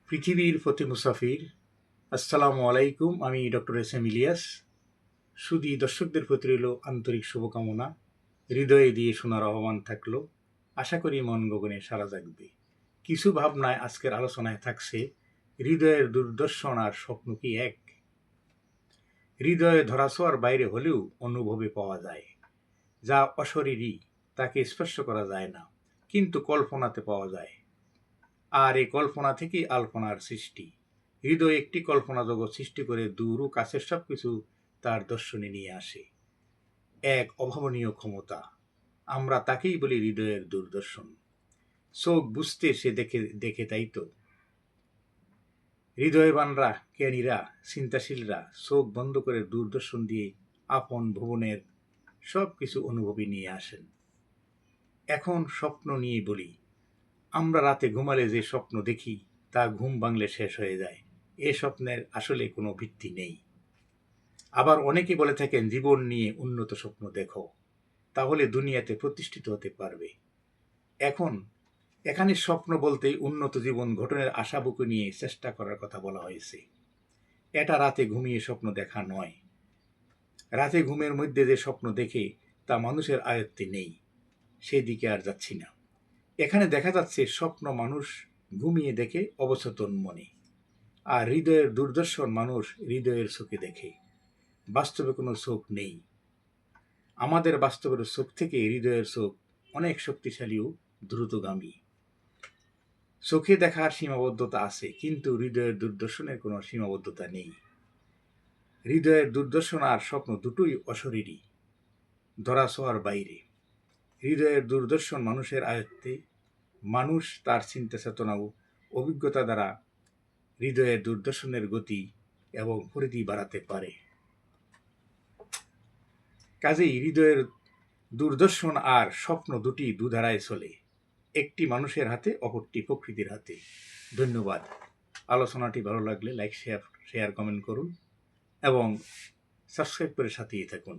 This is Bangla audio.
পৃথিবীর প্রতি মুসাফির, আসসালামু আলাইকুম। আমি ডক্টর এস এম ইলিয়াস। শুধু দর্শকদের প্রতি রইল আন্তরিক শুভকামনা, হৃদয়ে দিয়ে শোনার আহ্বান থাকলো। আশা করি মন গগনে সারা জাগবে। কিছু ভাবনায় আজকের আলোচনায় থাকছে হৃদয়ের দুর্দর্শন আর স্বপ্ন কি এক? হৃদয়ে ধরাছোঁয়ার বাইরে হলেও অনুভবে পাওয়া যায়, যা অশরীরী, তাকে স্পর্শ করা যায় না, কিন্তু কল্পনাতে পাওয়া যায়। আর এই কল্পনা থেকেই আলপনার সৃষ্টি। হৃদয় একটি কল্পনা জগৎ সৃষ্টি করে দূর ও কাছের সবকিছু তার দর্শনে নিয়ে আসে। এক অভাবনীয় ক্ষমতা। আমরা তাকেই বলি হৃদয়ের দূরদর্শন। চোখ বুঝতে সে দেখে দেখে, তাই তো হৃদয়বানরা, জ্ঞানীরা, চিন্তাশীলরা চোখ বন্ধ করে দূরদর্শন দিয়ে আপন ভুবনের সব কিছু অনুভবী নিয়ে আসেন। এখন স্বপ্ন নিয়ে বলি। আমরা রাতে ঘুমালে যে স্বপ্ন দেখি তা ঘুম ভাঙলে শেষ হয়ে যায়। এ স্বপ্নের আসলে কোনো ভিত্তি নেই। আবার অনেকে বলে থাকেন জীবন নিয়ে উন্নত স্বপ্ন দেখো, তাহলে দুনিয়াতে প্রতিষ্ঠিত হতে পারবে। এখানে স্বপ্ন বলতেই উন্নত জীবন গঠনের আশা বুকে নিয়ে চেষ্টা করার কথা বলা হয়েছে। এটা রাতে ঘুমিয়ে স্বপ্ন দেখা নয়। রাতে ঘুমের মধ্যে যে স্বপ্ন দেখে তা মানুষের আয়ত্তে নেই, সেদিকে আর যাচ্ছি না। এখানে দেখা যাচ্ছে স্বপ্ন মানুষ ঘুমিয়ে দেখে অবচেতন মনে, আর হৃদয়ের দূরদর্শন মানুষ হৃদয়ের চোখে দেখে। বাস্তবে কোনো চোখ নেই। আমাদের বাস্তবের চোখ থেকে হৃদয়ের চোখ অনেক শক্তিশালী ও দ্রুতগামী। চোখে দেখার সীমাবদ্ধতা আছে, কিন্তু হৃদয়ের দূরদর্শনের কোনো সীমাবদ্ধতা নেই। হৃদয়ের দূরদর্শন আর স্বপ্ন দুটোই অশরীরী, ধরাছোঁয়ার বাইরে। হৃদয়ের দূরদর্শন মানুষের আয়ত্তে। মানুষ তার চিন্তা চেতনা ও অভিজ্ঞতা দ্বারা হৃদয়ের দূরদর্শনের গতি এবং পরিধি বাড়াতে পারে। কাজেই হৃদয়ের দূরদর্শন আর স্বপ্ন দুটি দুধারায় চলে, একটি মানুষের হাতে, অপরটি প্রকৃতির হাতে। ধন্যবাদ। আলোচনাটি ভালো লাগলে লাইক, শেয়ার, কমেন্ট করুন এবং সাবস্ক্রাইব করে সাথেই থাকুন।